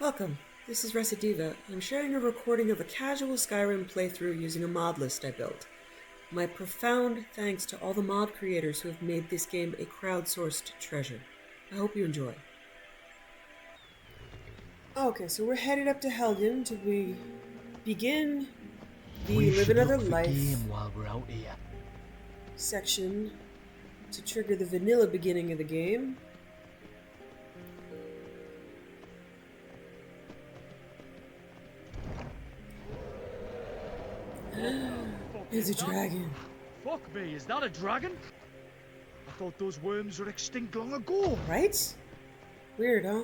Welcome. This is Recidiva. I'm sharing a recording of a casual Skyrim playthrough using a mod list I built. My profound thanks to all the mod creators who have made this game a crowdsourced treasure. I hope you enjoy. Okay, so we're headed up to Helgen to begin the We Live should Another look for Life game while we're out here. section to trigger the vanilla beginning of the game. It's a dragon. Fuck me, is that a dragon? I thought those worms were extinct long ago. Right? Weird, huh?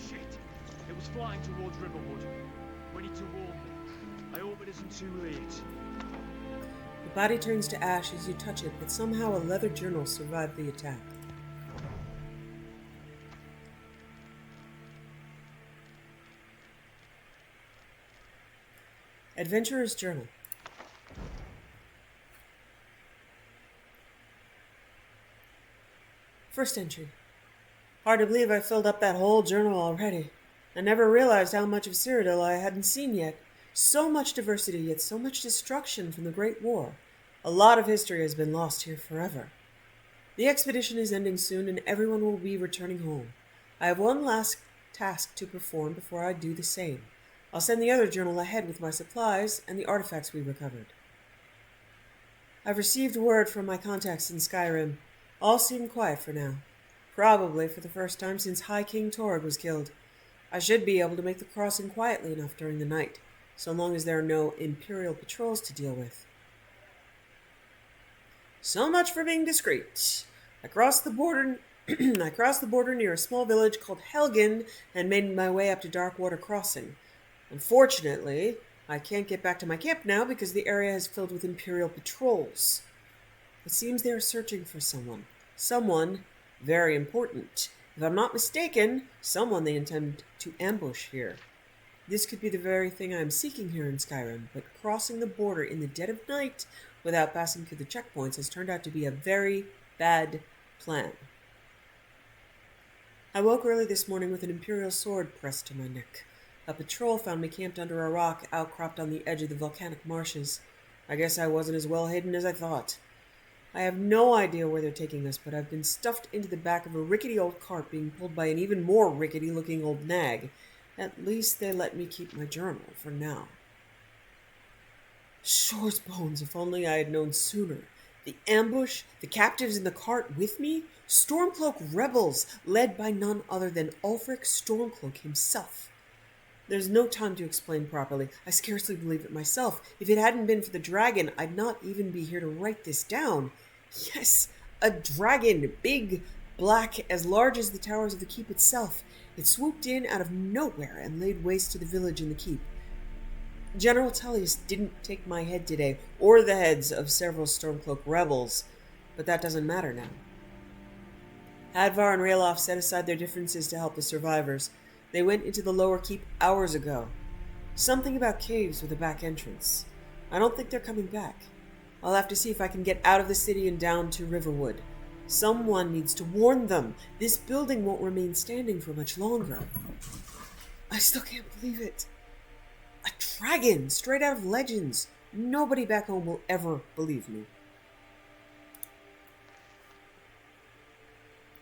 Shit! It was flying towards Riverwood. We need to warn them. I hope it isn't too late. The body turns to ash as you touch it, but somehow a leather journal survived the attack. Adventurer's Journal. First entry. Hard to believe I filled up that whole journal already. I never realized how much of Cyrodiil I hadn't seen yet. So much diversity, yet so much destruction from the Great War. A lot of history has been lost here forever. The expedition is ending soon and everyone will be returning home. I have one last task to perform before I do the same. I'll send the other journal ahead with my supplies and the artifacts we recovered. I've received word from my contacts in Skyrim. All seem quiet for now. Probably for the first time since High King Torg was killed. I should be able to make the crossing quietly enough during the night, so long as there are no Imperial patrols to deal with. So much for being discreet. I crossed the border near a small village called Helgen and made my way up to Darkwater Crossing. Unfortunately, I can't get back to my camp now because the area is filled with Imperial patrols. It seems they are searching for someone. Someone very important. If I'm not mistaken, someone they intend to ambush here. This could be the very thing I am seeking here in Skyrim, but crossing the border in the dead of night without passing through the checkpoints has turned out to be a very bad plan. I woke early this morning with an Imperial sword pressed to my neck. A patrol found me camped under a rock outcropped on the edge of the volcanic marshes. I guess I wasn't as well hidden as I thought. I have no idea where they're taking us, but I've been stuffed into the back of a rickety old cart being pulled by an even more rickety-looking old nag. At least they let me keep my journal for now. Shore's bones, if only I had known sooner. The ambush, the captives in the cart with me, Stormcloak rebels led by none other than Ulfric Stormcloak himself. There's no time to explain properly. I scarcely believe it myself. If it hadn't been for the dragon, I'd not even be here to write this down. Yes, a dragon, big, black, as large as the towers of the keep itself. It swooped in out of nowhere and laid waste to the village and the keep. General Tullius didn't take my head today, or the heads of several Stormcloak rebels, but that doesn't matter now. Hadvar and Ralof set aside their differences to help the survivors. They went into the lower keep hours ago. Something about caves with a back entrance. I don't think they're coming back. I'll have to see if I can get out of the city and down to Riverwood. Someone needs to warn them. This building won't remain standing for much longer. I still can't believe it. A dragon, straight out of Legends. Nobody back home will ever believe me.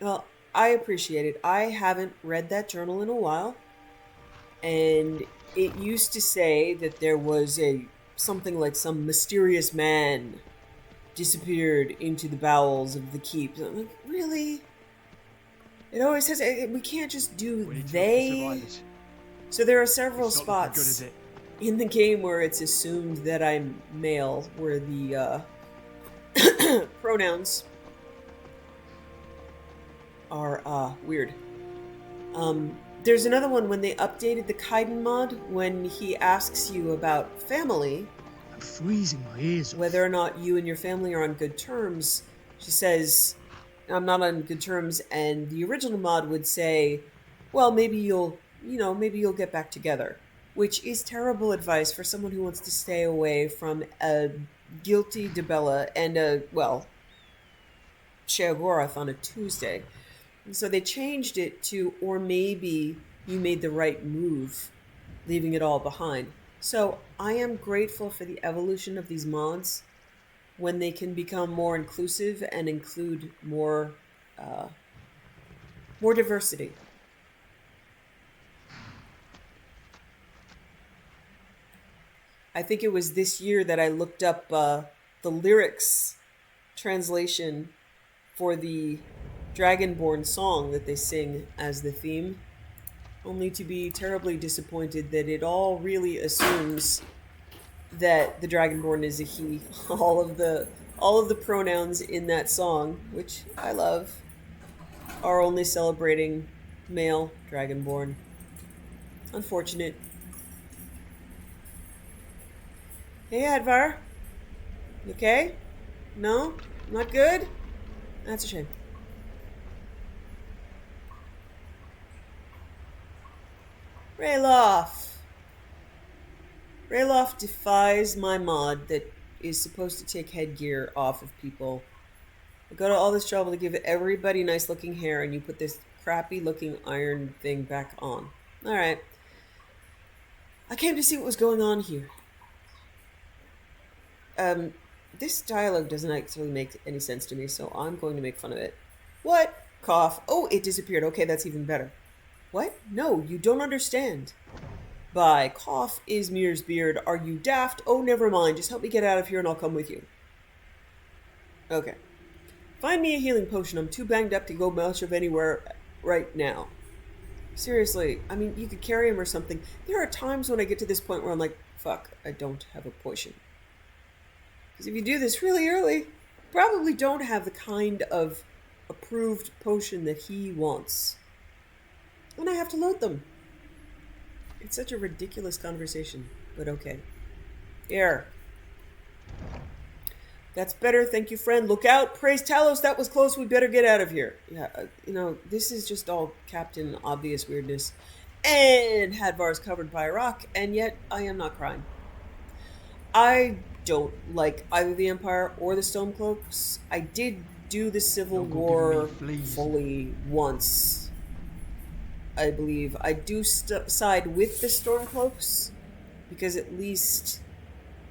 Well, I appreciate it. I haven't read that journal in a while. And it used to say that there was something like some mysterious man disappeared into the bowels of the keep. I'm like, really? It always says we can't just do they. So there are several spots in the game where it's assumed that I'm male, where the pronouns are weird. There's another one when they updated the Kaidan mod, when he asks you about family. I'm freezing my ears off. Whether or not you and your family are on good terms. She says, I'm not on good terms, and the original mod would say, well, maybe you'll get back together. which is terrible advice for someone who wants to stay away from a guilty Debella and a, well, Sheogorath on a Tuesday. And so they changed it to, or maybe you made the right move, leaving it all behind. So I am grateful for the evolution of these mods when they can become more inclusive and include more more diversity. I think it was this year that I looked up the lyrics translation for the Dragonborn song that they sing as the theme, only to be terribly disappointed that it all really assumes that the Dragonborn is a he. All of the pronouns in that song, which I love, are only celebrating male Dragonborn. Unfortunate. Hey, Advar. You okay? No? Not good? That's a shame. Rayloff. Rayloff defies my mod that is supposed to take headgear off of people. I go to all this trouble to give everybody nice looking hair, and you put this crappy looking iron thing back on. Alright. I came to see what was going on here. This dialogue doesn't actually make any sense to me, so I'm going to make fun of it. What? Cough. Oh, it disappeared. Okay, that's even better. What? No, you don't understand. By cough is Mir's beard. Are you daft? Oh, never mind. Just help me get out of here and I'll come with you. Okay. Find me a healing potion. I'm too banged up to go much of anywhere right now. Seriously, I mean, you could carry him or something. There are times when I get to this point where I'm like, fuck, I don't have a potion. Because if you do this really early, you probably don't have the kind of approved potion that he wants. And I have to load them. It's such a ridiculous conversation, but okay. Here. That's better, thank you, friend. Look out, praise Talos, that was close, we better get out of here. Yeah, you know, this is just all Captain Obvious weirdness. And Hadvar's covered by a rock, and yet I am not crying. I don't like either the Empire or the Stormcloaks. I did do the Civil War fully once, I believe. I do side with the Stormcloaks, because at least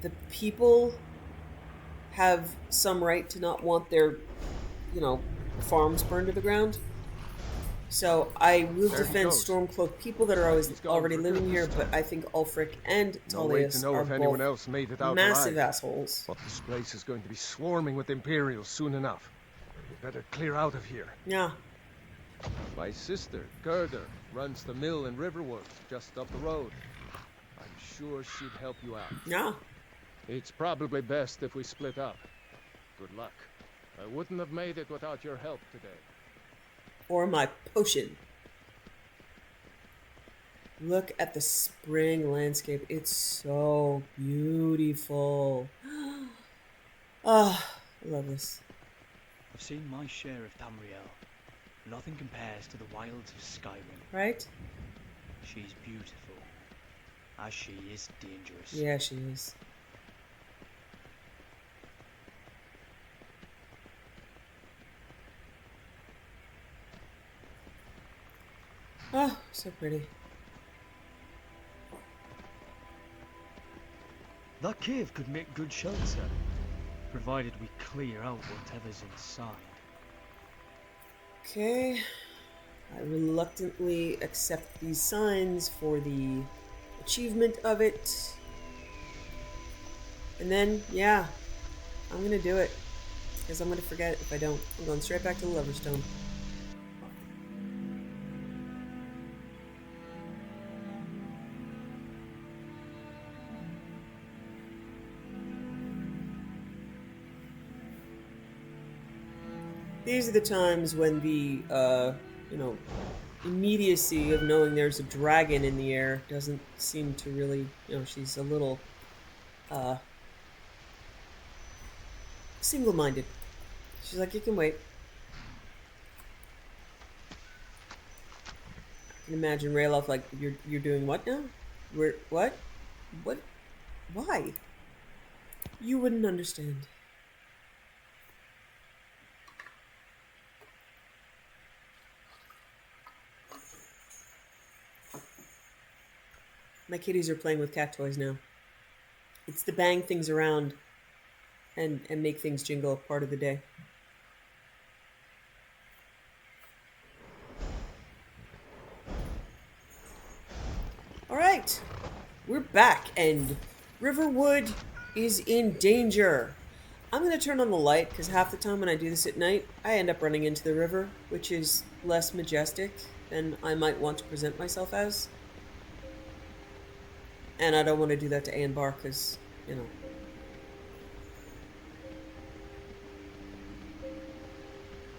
the people have some right to not want their, you know, farms burned to the ground. So I will defend Stormcloak people that are already living here, but I think Ulfric and Tullius are both massive assholes. But this place is going to be swarming with Imperials soon enough. We better clear out of here. Yeah. My sister, Gerda, runs the mill in Riverwood, just up the road. I'm sure she'd help you out. Yeah. It's probably best if we split up. Good luck. I wouldn't have made it without your help today. Or my potion. Look at the spring landscape. It's so beautiful. Ah, I love this. I've seen my share of Tamriel. Nothing compares to the wilds of Skyrim. Right? She's beautiful. As she is dangerous. Yeah, she is. Oh, so pretty. That cave could make good shelter, provided we clear out whatever's inside. Okay. I reluctantly accept these signs for the achievement of it. And then, yeah, I'm gonna do it. Because I'm gonna forget if I don't. I'm going straight back to the Lover's Stone. These are the times when the, you know, immediacy of knowing there's a dragon in the air doesn't seem to really, you know, she's a little, single-minded. She's like, you can wait. I can imagine Rayloff like, you're doing what now? What? What? Why? You wouldn't understand. My kitties are playing with cat toys now. It's the bang things around and make things jingle part of the day. Alright, we're back and Riverwood is in danger. I'm going to turn on the light because half the time when I do this at night, I end up running into the river, which is less majestic than I might want to present myself as. And I don't want to do that to Anbar because, you know.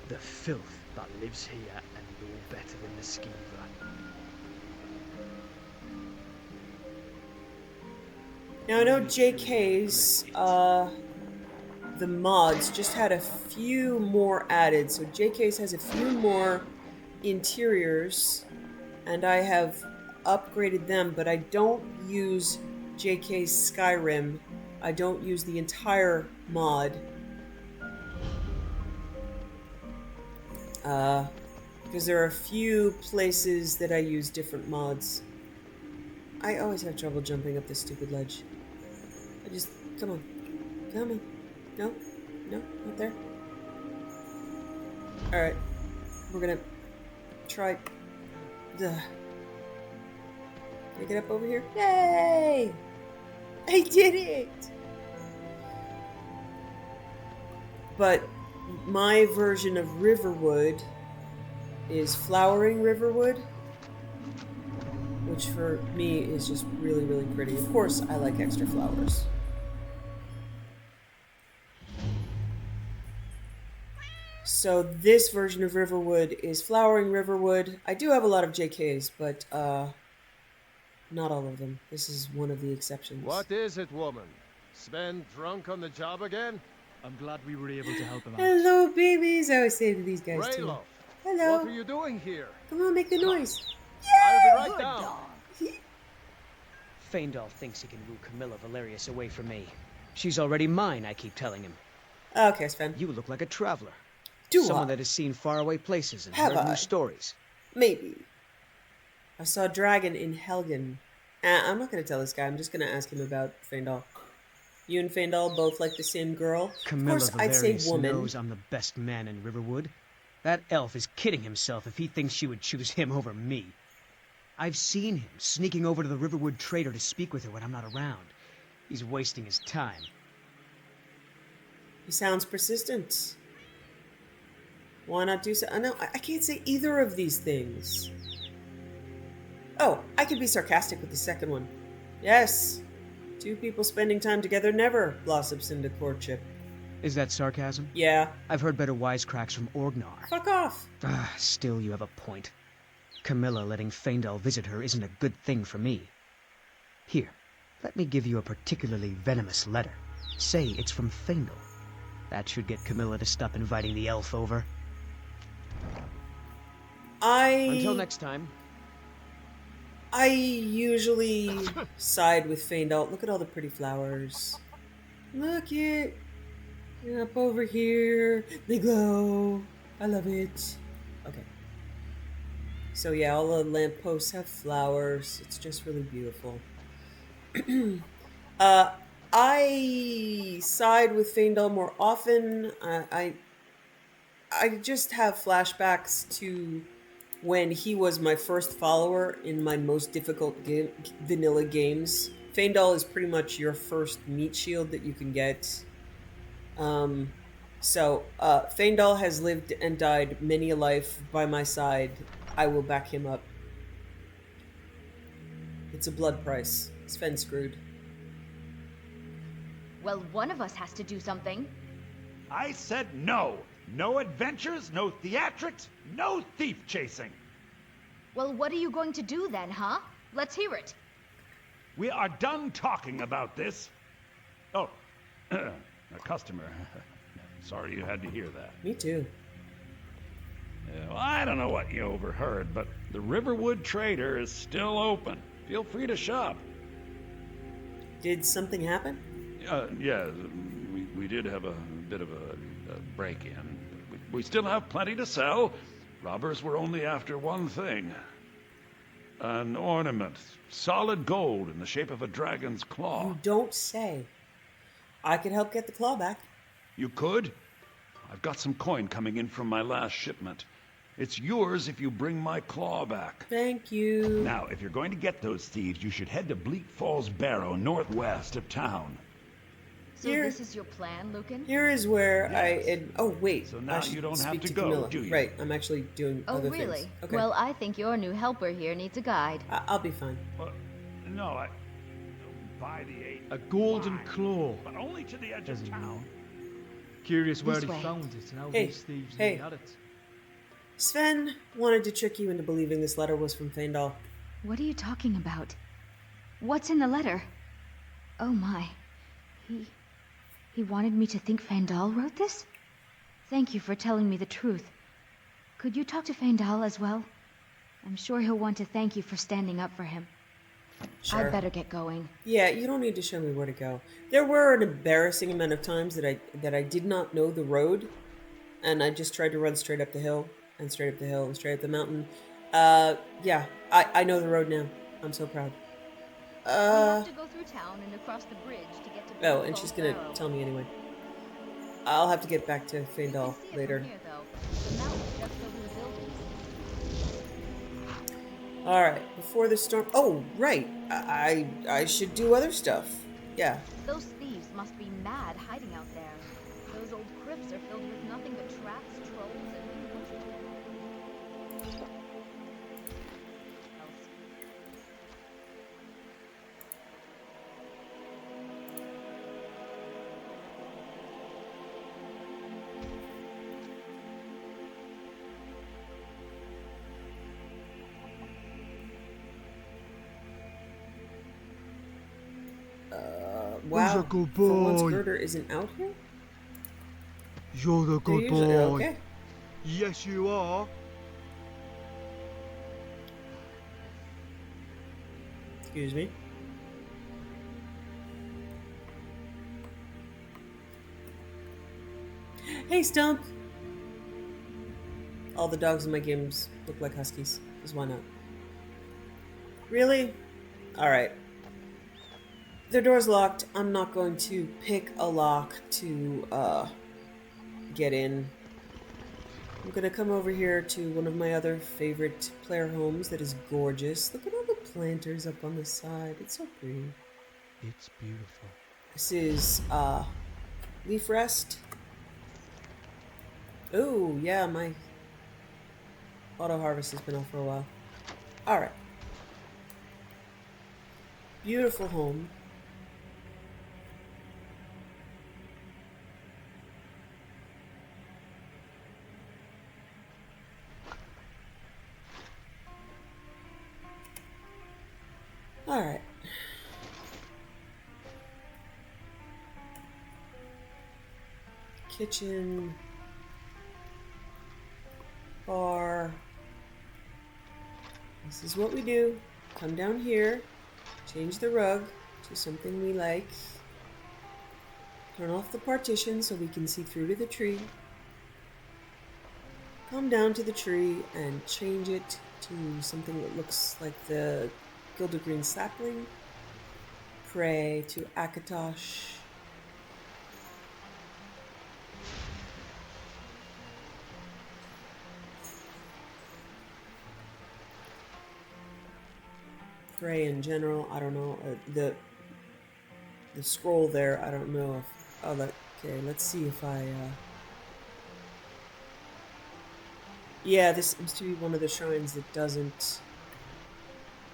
The filth that lives here and no better than the skeever. Now I know JK's, the mods just had a few more added. So JK's has a few more interiors, and I have upgraded them, but I don't use JK's Skyrim. I don't use the entire mod. Because there are a few places that I use different mods. I always have trouble jumping up this stupid ledge. Come on. Come on. No, not there. Alright. We're gonna try. Can I get up over here? Yay! I did it! But my version of Riverwood is Flowering Riverwood, which for me is just really, really pretty. Of course, I like extra flowers. So this version of Riverwood is Flowering Riverwood. I do have a lot of JKs, but not all of them. This is one of the exceptions. What is it, woman? Sven drunk on the job again? I'm glad we were able to help him out. Hello, babies. I always say to these guys too. Rayloff, Hello. what are you doing here? Come on, make the noise. I'll be right down. Faendal thinks he can woo Camilla Valerius away from me. She's already mine, I keep telling him. Okay, Sven. You look like a traveler. Do Someone I? that has seen faraway places and Have heard I? new stories. Maybe. I saw a dragon in Helgen. I'm not going to tell this guy. I'm just going to ask him about Faendal. You and Faendal both like the same girl? Camilla Of course, I'd say Valerius woman. knows I'm the best man in Riverwood. That elf is kidding himself if he thinks she would choose him over me. I've seen him sneaking over to the Riverwood trader to speak with her when I'm not around. He's wasting his time. He sounds persistent. Why not do so? No, I can't say either of these things. Oh, I could be sarcastic with the second one. Yes. Two people spending time together never blossoms into courtship. Is that sarcasm? Yeah. I've heard better wisecracks from Orgnar. Fuck off. Still, you have a point. Camilla letting Faendal visit her isn't a good thing for me. Here, let me give you a particularly venomous letter. Say it's from Faendal. That should get Camilla to stop inviting the elf over. Until next time. I usually side with Faendal. Look at all the pretty flowers. Look it. Up over here. They glow. I love it. Okay. So yeah, all the lampposts have flowers. It's just really beautiful. I side with Faendal more often. I just have flashbacks to when he was my first follower in my most difficult vanilla games. Faendal is pretty much your first meat shield that you can get. Faendal has lived and died many a life by my side. I will back him up. It's a blood price. Sven screwed. Well, one of us has to do something. I said no. No adventures, no theatrics, no thief chasing. Well, what are you going to do then, huh? Let's hear it. We are done talking about this. Oh, a customer. Sorry you had to hear that. Me too. Well, I don't know what you overheard, but the Riverwood Trader is still open. If Feel free to shop. Did something happen? Yeah, we did have a bit of a break-in. We still have plenty to sell. Robbers were only after one thing. An ornament. Solid gold in the shape of a dragon's claw. You don't say. I could help get the claw back. You could? I've got some coin coming in from my last shipment. It's yours if you bring my claw back. Thank you. Now, if you're going to get those thieves, you should head to Bleak Falls Barrow, northwest of town. So Here- this is your plan, Lucan? Here is where Yes. oh, wait. So now I should you don't have speak to go, Camilla. do you? Right, I'm actually doing Oh, other really? things. Okay. Well, I think your new helper here needs a guide. I'll be fine. No, I... Buy the 8. A golden Fine. claw. But only to the edge of Doesn't town. Curious where This he way. found it and how Hey, these thieves hey. had it. Sven wanted to trick you into believing this letter was from Faendal. What are you talking about? What's in the letter? Oh my. He wanted me to think Faendal wrote this? Thank you for telling me the truth. Could you talk to Faendal as well? I'm sure he'll want to thank you for standing up for him. Sure. I'd better get going. Yeah, you don't need to show me where to go. There were an embarrassing amount of times that I did not know the road, and I just tried to run straight up the hill, and straight up the hill, and straight up the mountain. Yeah, I know the road now. I'm so proud. We have to go through town and across the bridge to get to Oh, Bleak and Falls she's gonna Barrow. tell me anyway. I'll have to get back to You Faendal can see it later. from here, though. The mountain's just over the buildings. Alright, before the storm... Oh, right. I should do other stuff. Yeah. Those thieves must be mad hiding out there. Those old crypts are filled with nothing but traps, trolls, and Wow. a good For once boy. Girder isn't out here? You're the They're good usually- boy. Okay. Yes, you are. Excuse me. Hey, Stump! All the dogs in my games look like huskies, because why not? Really? Alright. Their door's locked. I'm not going to pick a lock to, get in. I'm gonna come over here to one of my other favorite player homes that is gorgeous. Look at all the planters up on the side. It's so pretty. It's beautiful. This is, Leaf Rest. Oh, yeah, my auto harvest has been off for a while. Alright. Beautiful home. Alright. Kitchen. Bar. This is what we do. Come down here. Change the rug to something we like. Turn off the partition so we can see through to the tree. Come down to the tree and change it to something that looks like the gilded green sapling. Pray to Akatosh. Pray in general. I don't know. The scroll there. I don't know if. Oh, okay. Let's see if I. Yeah, this seems to be one of the shrines that doesn't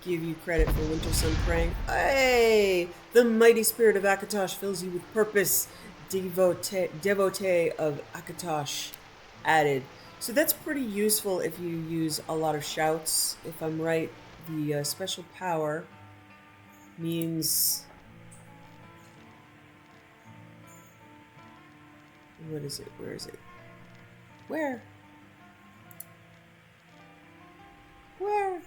give you credit for Winter Sun praying. Hey! The mighty spirit of Akatosh fills you with purpose. Devotee of Akatosh added. So that's pretty useful if you use a lot of shouts. If I'm right, the special power means... What is it? Where is it? Where? Where?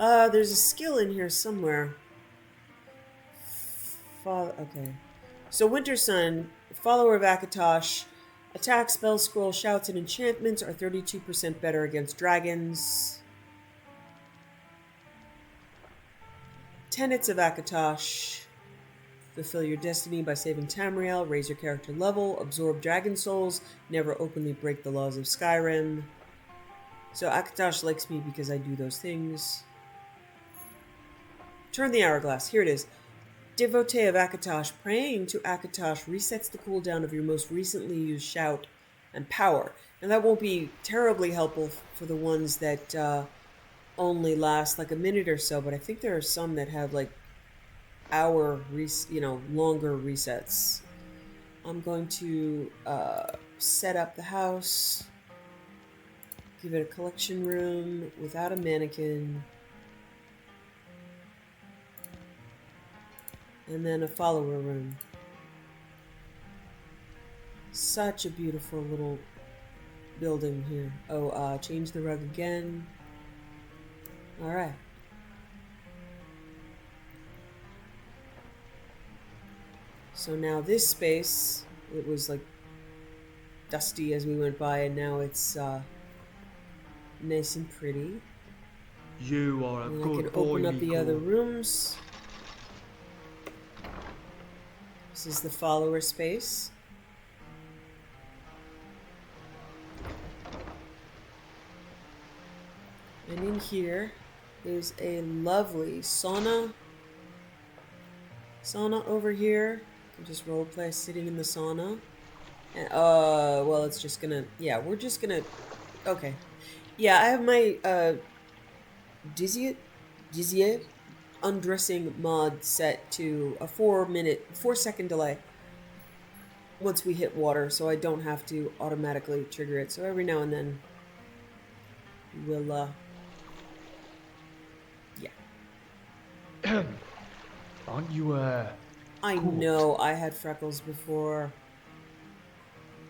There's a skill in here somewhere. Okay. So Winter Sun, follower of Akatosh, attack, spell, scroll, shouts, and enchantments are 32% better against dragons. Tenets of Akatosh. Fulfill your destiny by saving Tamriel, raise your character level, absorb dragon souls, never openly break the laws of Skyrim. So Akatosh likes me because I do those things. Turn the hourglass. Here it is. Devotee of Akatosh. Praying to Akatosh resets the cooldown of your most recently used shout and power. And that won't be terribly helpful for the ones that only last like a minute or so, but I think there are some that have like longer resets. I'm going to set up the house, give it a collection room without a mannequin, and then a follower room. Such a beautiful little building here. Oh, change the rug again. All right. So now this space, it was like dusty as we went by, and now it's nice and pretty. You are a And I good can boy, open up the Miko. other rooms. This is the follower space. And in here, there's a lovely sauna. Sauna over here. You can just roleplay sitting in the sauna. And, well, it's just gonna, yeah, we're just gonna, okay. Yeah, I have my, Dizzy undressing mod set to a 4-second delay once we hit water, so I don't have to automatically trigger it. So every now and then we'll, yeah. Aren't you, I cool? know I had freckles before.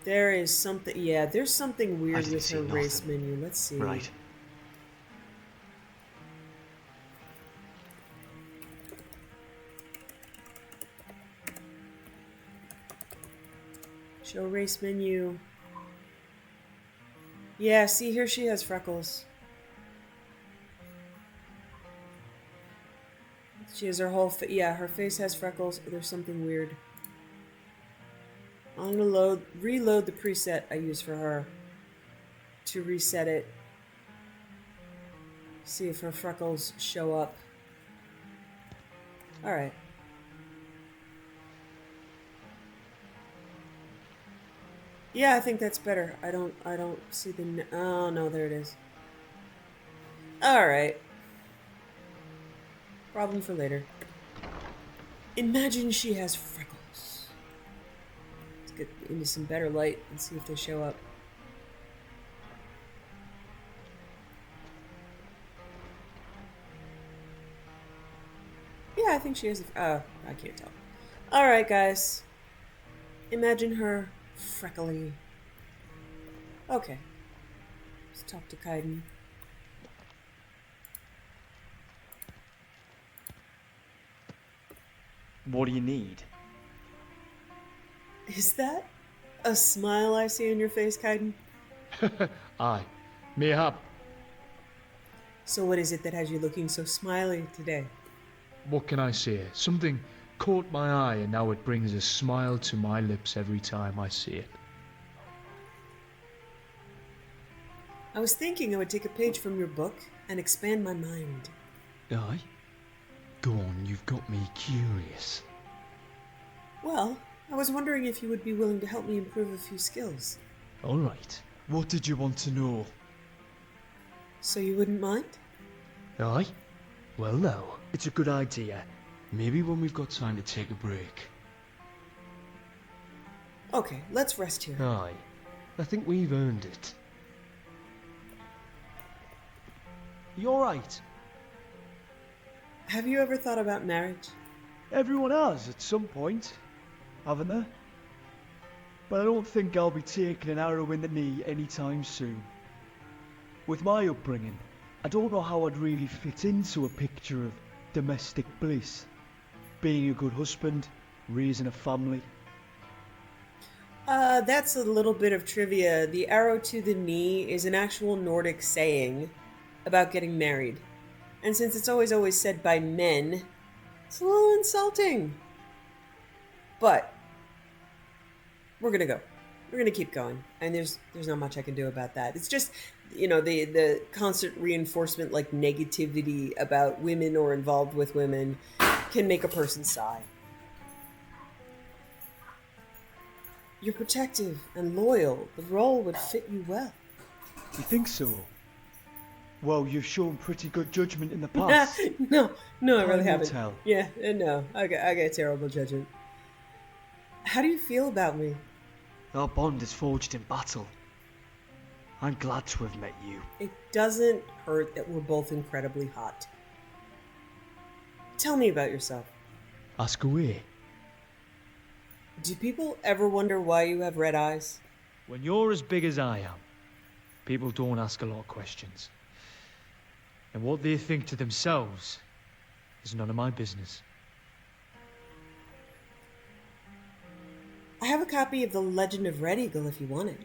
There is something, yeah, there's something I weird didn't with see her race nothing. menu. Let's see. Right. Show race menu. Yeah, see, here she has freckles. She has her whole yeah, her face has freckles. There's something weird. I'm gonna reload the preset I use for her to reset it. See if her freckles show up. Alright. Yeah, I think that's better. I don't see the... Oh, no, there it is. Alright. Problem for later. Imagine she has freckles. Let's get into some better light and see if they show up. Yeah, I think she has... I can't tell. Alright, guys. Imagine her freckly. Okay. Let's talk to Kaidan. What do you need? Is that a smile I see on your face, Kaidan? Aye, mayhap. So what is it that has you looking so smiley today? What can I say? Something caught my eye and now it brings a smile to my lips every time I see it. I was thinking I would take a page from your book and expand my mind. Aye? Go on, you've got me curious. Well, I was wondering if you would be willing to help me improve a few skills. Alright. What did you want to know? So you wouldn't mind? Aye? Well now, It's a good idea. maybe when we've got time to take a break. Okay, let's rest here. Aye. I think we've earned it. You alright? Have you ever thought about marriage? Everyone has at some point, haven't they? But I don't think I'll be taking an arrow in the knee anytime soon. With my upbringing, I don't know how I'd really fit into a picture of domestic bliss. Being a good husband, raising a family. That's a little bit of trivia. The arrow to the knee is an actual Nordic saying about getting married. And since it's always said by men, it's a little insulting. But we're gonna go. We're gonna keep going. And there's not much I can do about that. It's just, the constant reinforcement, like negativity about women or involved with women can make a person sigh. You're protective and loyal. The role would fit you well. You think so? Well, you've shown pretty good judgment in the past. No, I really will haven't. tell. Yeah, no, I got terrible judgment. How do you feel about me? Our bond is forged in battle. I'm glad to have met you. It doesn't hurt that we're both incredibly hot. Tell me about yourself. Ask away. Do people ever wonder why you have red eyes? When you're as big as I am, people don't ask a lot of questions. And what they think to themselves is none of my business. I have a copy of The Legend of Red Eagle if you want it.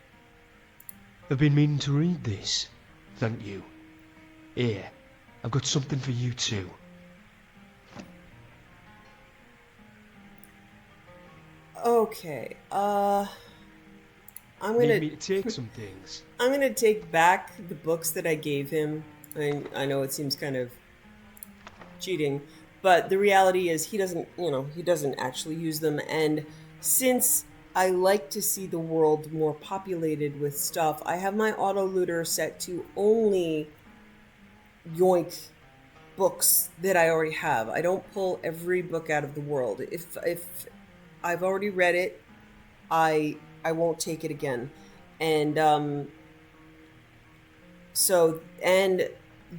I've been meaning to read this. Thank you. Here, I've got something for you too. Okay, I'm gonna... Need me to take some things? I'm gonna take back the books that I gave him. I know it seems kind of cheating, but the reality is he doesn't actually use them. And since I like to see the world more populated with stuff, I have my auto looter set to only yoink books that I already have. I don't pull every book out of the world. If I've already read it, I won't take it again. And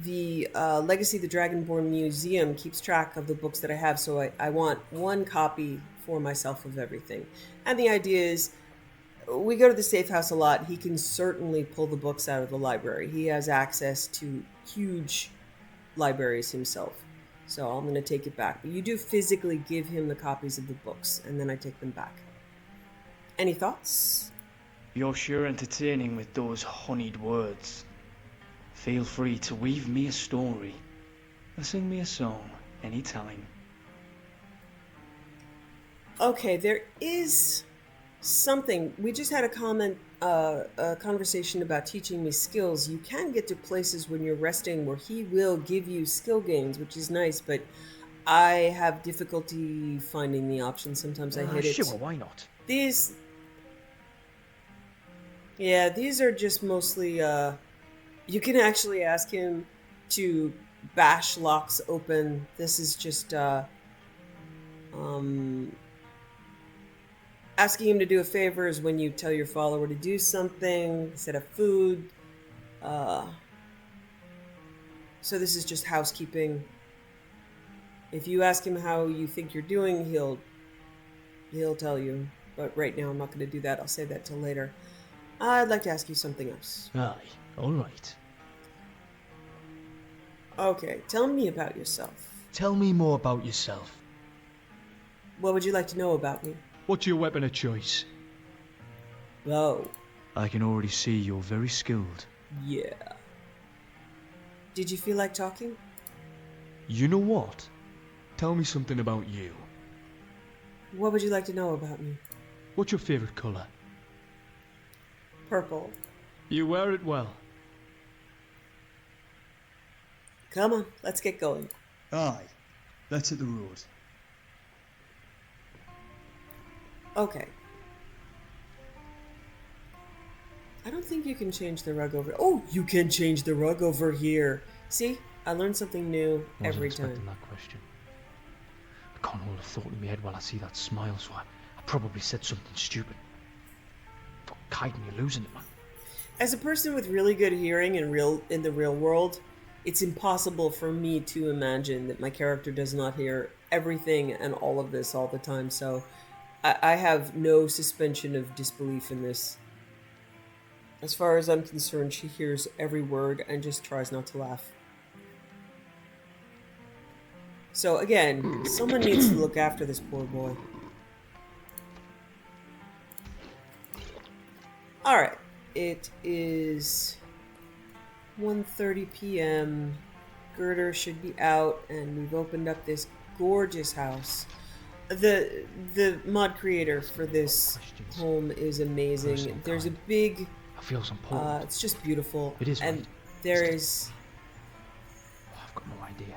the Legacy of the Dragonborn Museum keeps track of the books that I have, so I want one copy for myself of everything. And the idea is, we go to the safe house a lot. He can certainly pull the books out of the library. He has access to huge libraries himself. So I'm going to take it back. But you do physically give him the copies of the books, and then I take them back. Any thoughts? You're sure entertaining with those honeyed words. Feel free to weave me a story or sing me a song anytime. Okay, there is something. We just had a conversation about teaching me skills. You can get to places when you're resting where he will give you skill gains, which is nice, but I have difficulty finding the option. Sometimes I hit it. Sure, why not? These are just mostly, you can actually ask him to bash locks open. This is just, asking him to do a favor is when you tell your follower to do something, set up food. So this is just housekeeping. If you ask him how you think you're doing, he'll tell you. But right now I'm not going to do that. I'll save that till later. I'd like to ask you something else. Aye, alright. Okay, tell me about yourself. Tell me more about yourself. What would you like to know about me? What's your weapon of choice? Bow. I can already see you're very skilled. Yeah. Did you feel like talking? You know what? Tell me something about you. What would you like to know about me? What's your favourite colour? Purple. You wear it well. Come on, let's get going. Aye, let's hit the road. Okay. I don't think you can change the rug over... Oh, you can change the rug over here. See? I learned something new every I wasn't expecting time. that question. I can't hold a thought in my head while I see that smile, so I probably said something stupid. But Kaidan, you're losing it, man. As a person with really good hearing in the real world, it's impossible for me to imagine that my character does not hear everything and all of this all the time, so I have no suspension of disbelief in this. As far as I'm concerned, she hears every word and just tries not to laugh. So again, someone needs to look after this poor boy. Alright, it is 1:30 p.m. Girder should be out, and we've opened up this gorgeous house. The mod creator for this home is amazing. There's a big... I feel some important. it's just beautiful. It is, and right? there is... Oh, I've got no idea.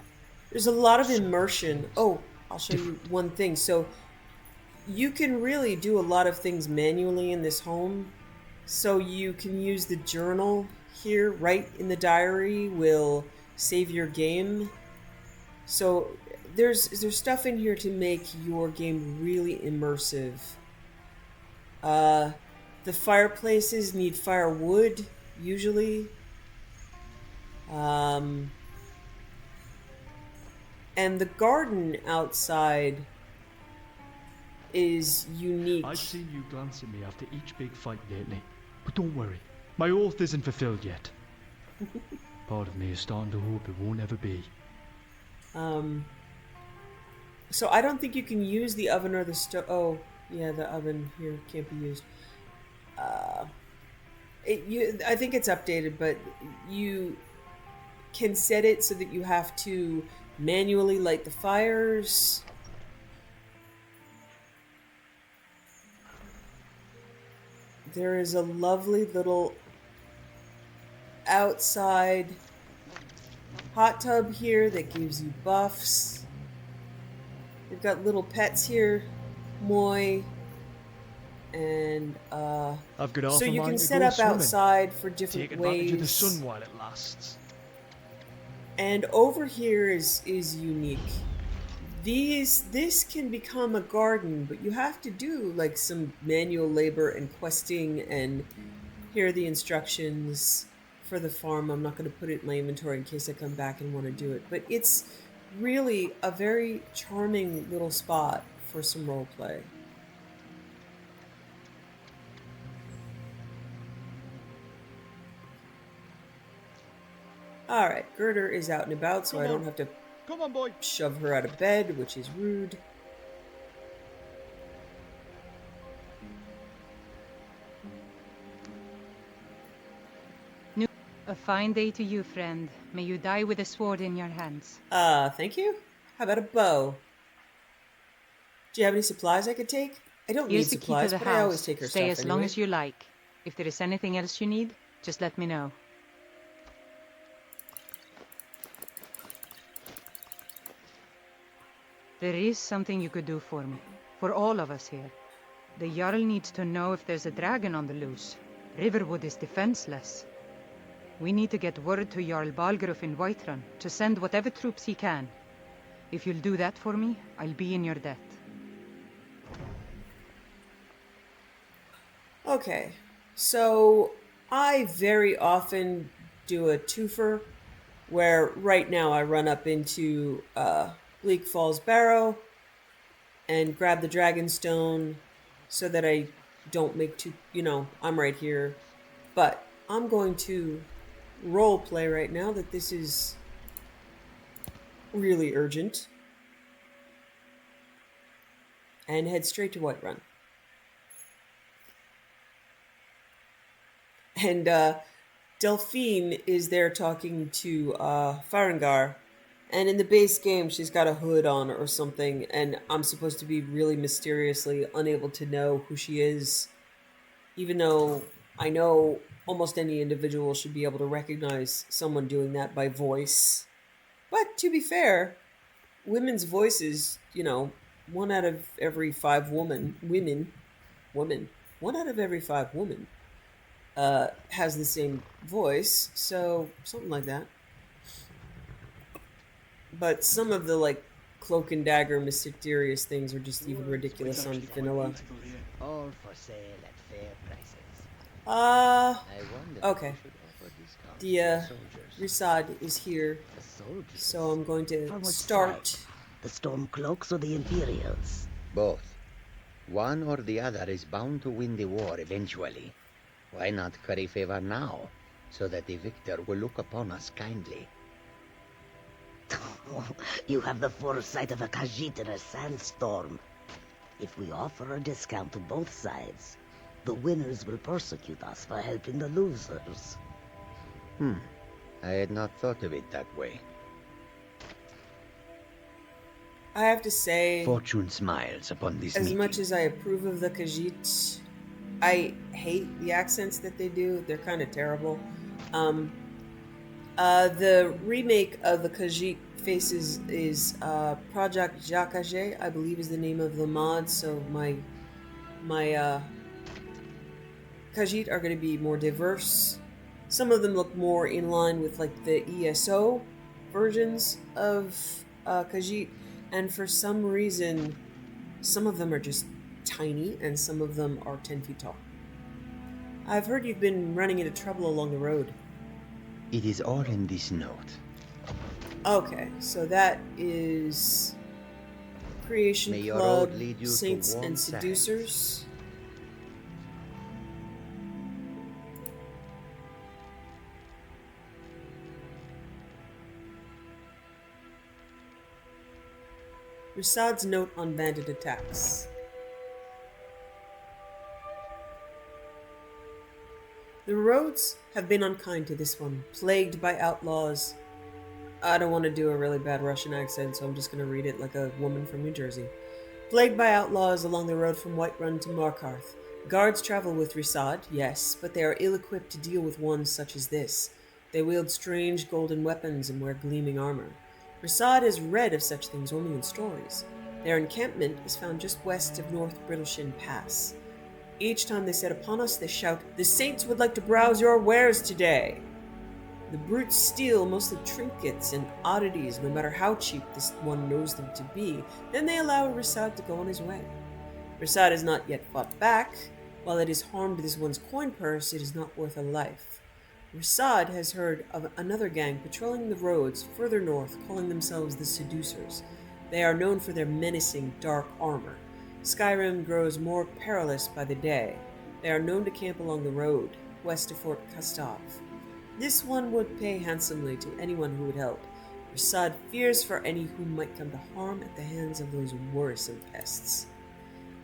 There's a lot of immersion. Oh, I'll show you one thing. So you can really do a lot of things manually in this home. So you can use the journal here, right in the diary, will save your game. So there's stuff in here to make your game really immersive. The fireplaces need firewood, usually. And the garden outside is unique. I've seen you glance at me after each big fight lately. But don't worry, my oath isn't fulfilled yet. Part of me is starting to hope it won't ever be. So I don't think you can use the oven or the stove. Oh, yeah, the oven here can't be used. I think it's updated, but you can set it so that you have to manually light the fires. There is a lovely little outside hot tub here that gives you buffs. We've got little pets here, Moi, and I've got half so a you mind can to set go up swimming. outside for different Take advantage ways. of the sun while it lasts. And over here is unique. This can become a garden, but you have to do like some manual labor and questing, and here are the instructions for the farm. I'm not going to put it in my inventory in case I come back and want to do it, but it's really a very charming little spot for some role play. Alright, Girder is out and about, so I don't have to Come on, boy. shove her out of bed, which is rude. A fine day to you, friend. May you die with a sword in your hands. Thank you. How about a bow? Do you have any supplies I could take? I don't Here's need the key supplies, to the but I always house. take her Stay stuff as long anyway. as you like. If there is anything else you need, just let me know. There is something you could do for me. For all of us here. The Jarl needs to know if there's a dragon on the loose. Riverwood is defenseless. We need to get word to Jarl Balgruuf in Whiterun to send whatever troops he can. If you'll do that for me, I'll be in your debt. Okay, so I very often do a twofer, where right now I run up into Bleak Falls Barrow and grab the Dragonstone so that I don't make two, I'm right here. But I'm going to role play right now that this is really urgent and head straight to Whiterun. And Delphine is there talking to Farengar. And in the base game, she's got a hood on or something. And I'm supposed to be really mysteriously unable to know who she is. Even though I know almost any individual should be able to recognize someone doing that by voice. But to be fair, women's voices, 1 out of every 5 women, one out of every 5 women has the same voice, so something like that. But some of the cloak and dagger mysterious things are just even ridiculous on vanilla. All for sale at fair prices. Okay. The Risad is here, so I'm going to start. The Stormcloaks or the Imperials? Both. One or the other is bound to win the war eventually. Why not curry favor now, so that the victor will look upon us kindly? You have the foresight of a Khajiit in a sandstorm. If we offer a discount to both sides, the winners will persecute us for helping the losers. I had not thought of it that way. I have to say, Fortune smiles upon this as meeting. much as I approve of the Khajiit, I hate the accents that they do. They're kind of terrible. The remake of the Khajiit faces is Project Jacage, I believe is the name of the mod. So my Khajiit are going to be more diverse. Some of them look more in line with like the ESO versions of Khajiit, and for some reason, some of them are just tiny, and some of them are 10 feet tall. I've heard you've been running into trouble along the road. It is all in this note. Okay, so that is Creation May your Club, road lead you to Saints warm and Seducers. Rasad's note on bandit attacks. The roads have been unkind to this one, plagued by outlaws. I don't want to do a really bad Russian accent, so I'm just going to read it like a woman from New Jersey. Plagued by outlaws along the road from Whiterun to Markarth. Guards travel with Rasad, yes, but they are ill-equipped to deal with ones such as this. They wield strange golden weapons and wear gleaming armor. Rasad has read of such things only in stories. Their encampment is found just west of North Brittleshin Pass. Each time they set upon us, they shout, "The Saints would like to browse your wares today!" The brutes steal mostly trinkets and oddities, no matter how cheap this one knows them to be. Then they allow Rasad to go on his way. Rasad has not yet fought back. While it has harmed this one's coin purse, it is not worth a life. Rasad has heard of another gang patrolling the roads further north, calling themselves the Seducers. They are known for their menacing, dark armor. Skyrim grows more perilous by the day. They are known to camp along the road, west of Fort Kastav. This one would pay handsomely to anyone who would help. Rasad fears for any who might come to harm at the hands of those worrisome pests.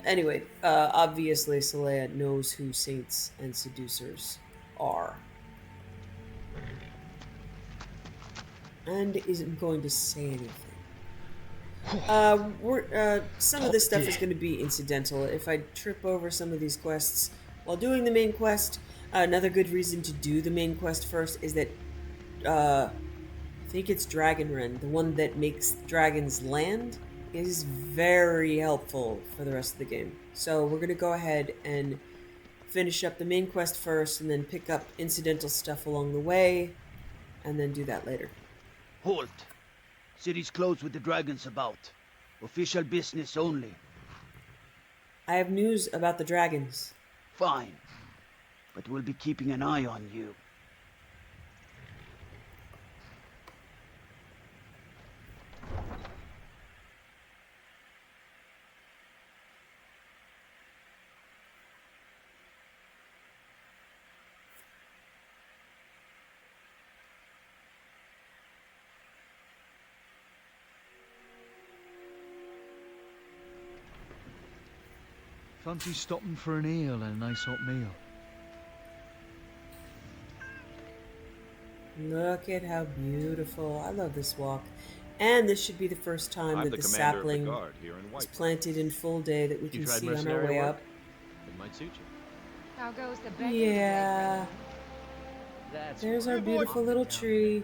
Anyway, obviously Saleya knows who Saints and Seducers are. And isn't going to say anything. Some of this stuff is going to be incidental. If I trip over some of these quests while doing the main quest, another good reason to do the main quest first is that I think it's Dragonren, the one that makes dragons land, is very helpful for the rest of the game. So we're going to go ahead and finish up the main quest first, and then pick up incidental stuff along the way, and then do that later. Halt! City's closed with the dragons about. Official business only. I have news about the dragons. Fine. But we'll be keeping an eye on you. Fancy stopping for an ale and a nice hot meal. Look at how beautiful. I love this walk. And this should be the first time that the sapling is planted in full day that we can see on our way up. It might suit you. How goes the begging? Yeah. There's our beautiful little tree.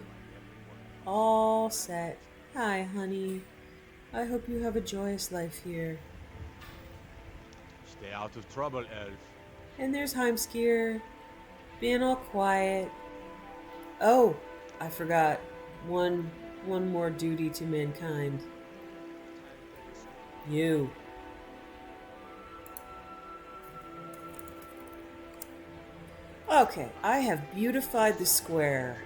All set. Hi, honey. I hope you have a joyous life here. Stay out of trouble, elf. And there's Heimskir, being all quiet. Oh, I forgot. One more duty to mankind. You. Okay, I have beautified the square.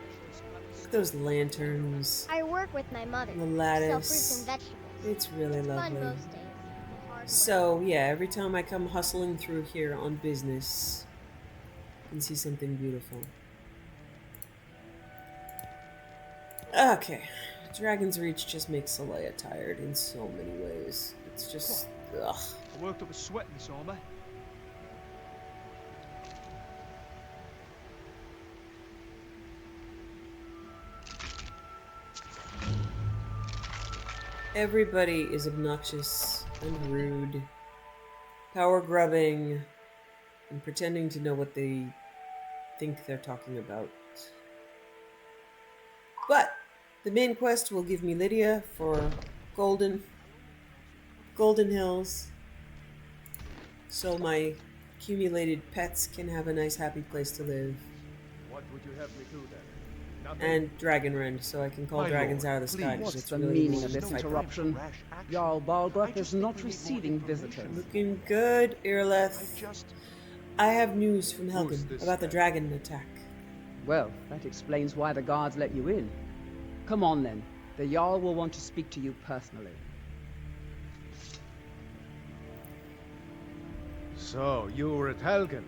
Look at those lanterns. I work with my mother. The Sell lattice. fruits and vegetables. It's really Fun lovely. most days. Hard So, yeah, every time I come hustling through here on business, I can see something beautiful. Okay, Dragon's Reach just makes Saleya tired in so many ways. It's just, ugh. I worked up a sweat in this armor. Everybody is obnoxious and rude, power grubbing, and pretending to know what they think they're talking about. But the main quest will give me Lydia for Golden Hills, so my accumulated pets can have a nice happy place to live. What would you have me do then? And Dragonrend, so I can call My dragons lord, out of the sky. 'Cause what's it's the really meaning easy of to this fight them. interruption? Jarl Balgruuf is not receiving visitors. Looking good, Irileth. I have news from Helgen about the dragon attack. Well, that explains why the guards let you in. Come on then. The Jarl will want to speak to you personally. So, you were at Helgen.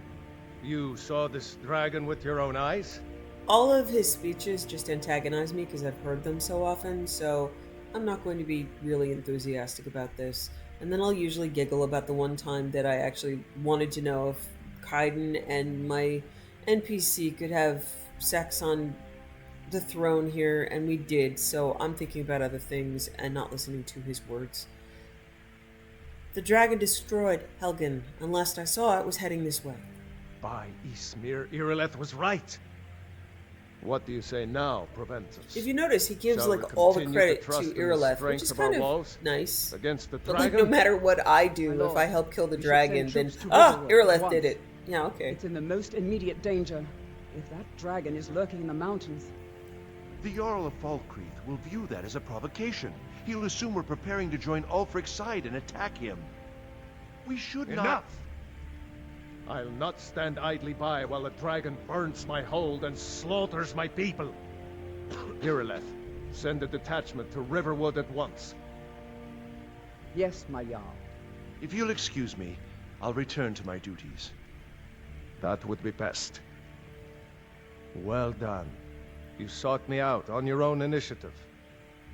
You saw this dragon with your own eyes? All of his speeches just antagonize me because I've heard them so often, so I'm not going to be really enthusiastic about this. And then I'll usually giggle about the one time that I actually wanted to know if Kaidan and my NPC could have sex on the throne here, and we did, so I'm thinking about other things and not listening to his words. The dragon destroyed Helgen, and last I saw it was heading this way. By Ysmir, Irileth was right. What do you say now, Proventus? If you notice, he gives Shall we like all the continue credit trust to in the Irileth, which strength is of our kind of walls nice. against the But like, dragon? no matter what I do, My if I lord, help kill the you should dragon, send then troops to ah, Riverwood Irileth at did once. it. Yeah, okay. It's in the most immediate danger. If that dragon is lurking in the mountains. The Jarl of Falkreath will view that as a provocation. He'll assume we're preparing to join Ulfric's side and attack him. We should not... Enough! I'll not stand idly by while the dragon burns my hold and slaughters my people. Irileth, send a detachment to Riverwood at once. Yes, my Jarl. If you'll excuse me, I'll return to my duties. That would be best. Well done. You sought me out on your own initiative.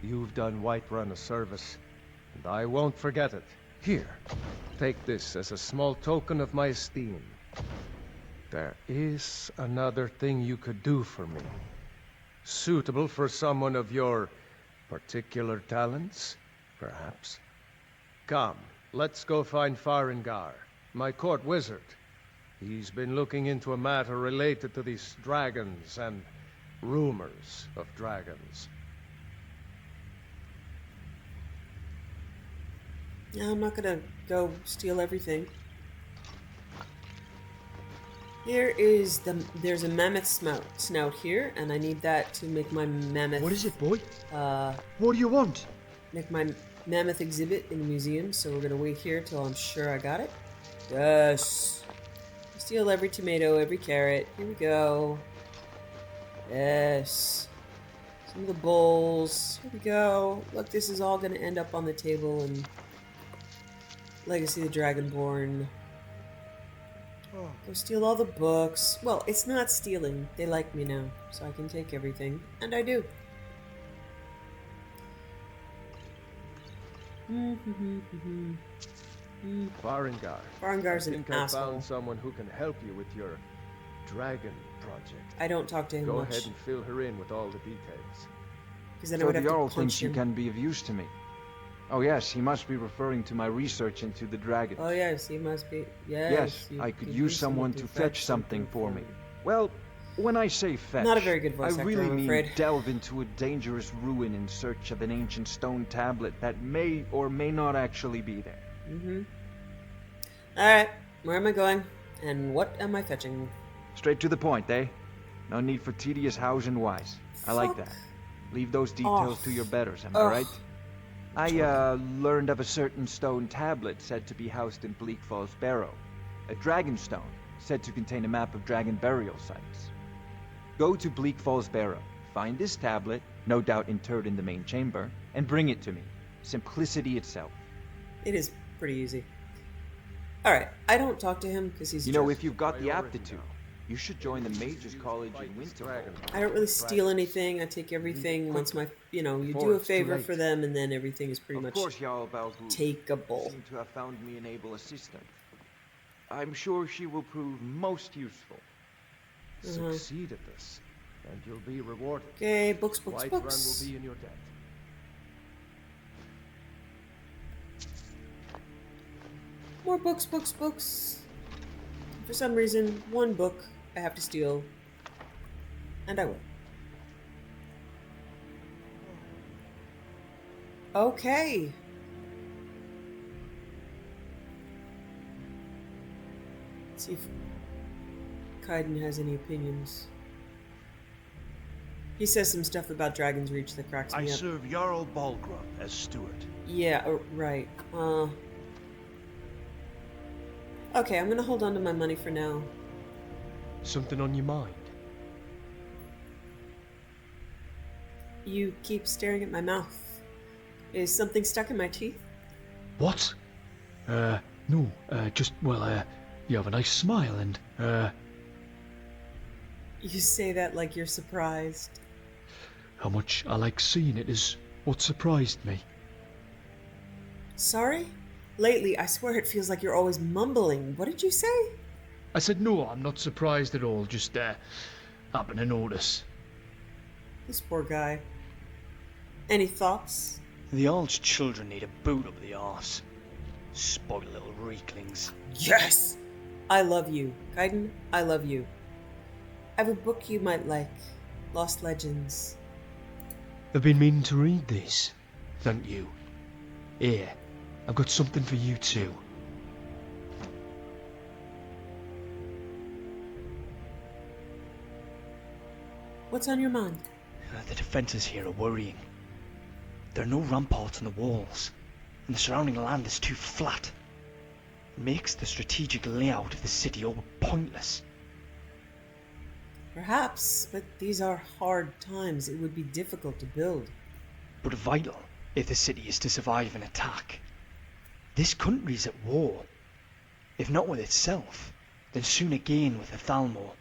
You've done Whiterun a service, and I won't forget it. Here, take this as a small token of my esteem. There is another thing you could do for me. Suitable for someone of your particular talents, perhaps. Come, let's go find Farengar, my court wizard. He's been looking into a matter related to these dragons and rumors of dragons. Yeah, I'm not gonna go steal everything. There's a mammoth snout here, and I need that to make my mammoth... What is it, boy? What do you want? Make my mammoth exhibit in the museum, so we're gonna wait here till I'm sure I got it. Yes! Steal every tomato, every carrot. Here we go. Yes. Some of the bowls. Here we go. Look, this is all gonna end up on the table in Legacy of the Dragonborn. Go steal all the books. Well, it's not stealing. They like me now, so I can take everything. And I do. Farengar. Farengar's I an think I asshole. found someone who can help you with your dragon project. I don't talk to him Go much. ahead and fill her in with all the details. Because then I So would the have to Jarl punch thinks you him. can be of use to me. Oh yes, he must be referring to my research into the dragons. Oh yes, he must be. Yes. Yes, you I could can use do someone to fetch something for me. Well, when I say fetch, Not a very good voice I actor, really I'm mean afraid. delve into a dangerous ruin in search of an ancient stone tablet that may or may not actually be there. Alright, where am I going? And what am I fetching? Straight to the point, eh? No need for tedious hows and whys. I like that. Leave those details to your betters, am I Ugh. right? I, learned of a certain stone tablet said to be housed in Bleak Falls Barrow. A dragon stone, said to contain a map of dragon burial sites. Go to Bleak Falls Barrow, find this tablet, no doubt interred in the main chamber, and bring it to me. Simplicity itself. It is pretty easy. Alright, I don't talk to him because he's You know, just... if you've got the aptitude, You should join the Mages College in Winter. I don't really steal anything. I take everything once my, you do a favor for them, and then everything is pretty much takeable. Seem to have found me an able assistant. I'm sure she will prove most useful. Succeed at this, and you'll be rewarded. Okay, books. White Run will be in your debt. More books. For some reason, one book I have to steal, and I will. Okay. Let's see if Kaidan has any opinions. He says some stuff about Dragon's Reach that cracks me up. I serve Jarl Balgruuf as steward. Yeah, right. Okay, I'm gonna hold on to my money for now. Something on your mind? You keep staring at my mouth. Is something stuck in my teeth? What? No, you have a nice smile and, You say that like you're surprised. how much I like seeing it is what surprised me. Sorry? Lately, I swear it feels like you're always mumbling. What did you say? I said no, I'm not surprised at all, just, happened to notice. This poor guy. Any thoughts? The old children need a boot up the arse. Spoiled little weaklings. Yes! I love you. Kaidan, I love you. I have a book you might like. Lost Legends. I've been meaning to read this. Thank you. Here, I've got something for you too. What's on your mind? The defences here are worrying. There are no ramparts on the walls, and the surrounding land is too flat. It makes the strategic layout of the city all pointless. Perhaps, but these are hard times. It would be difficult to build. But vital if the city is to survive an attack. This country's at war. If not with itself, then soon again with the Thalmor.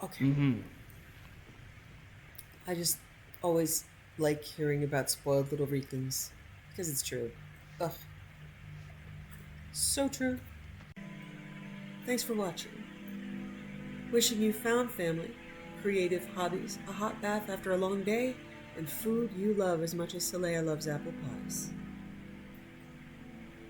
Okay. I just always like hearing about spoiled little weaklings. Because it's true. Ugh. So true. Thanks for watching. Wishing you found family, creative hobbies, a hot bath after a long day, and food you love as much as Saleya loves apple pies.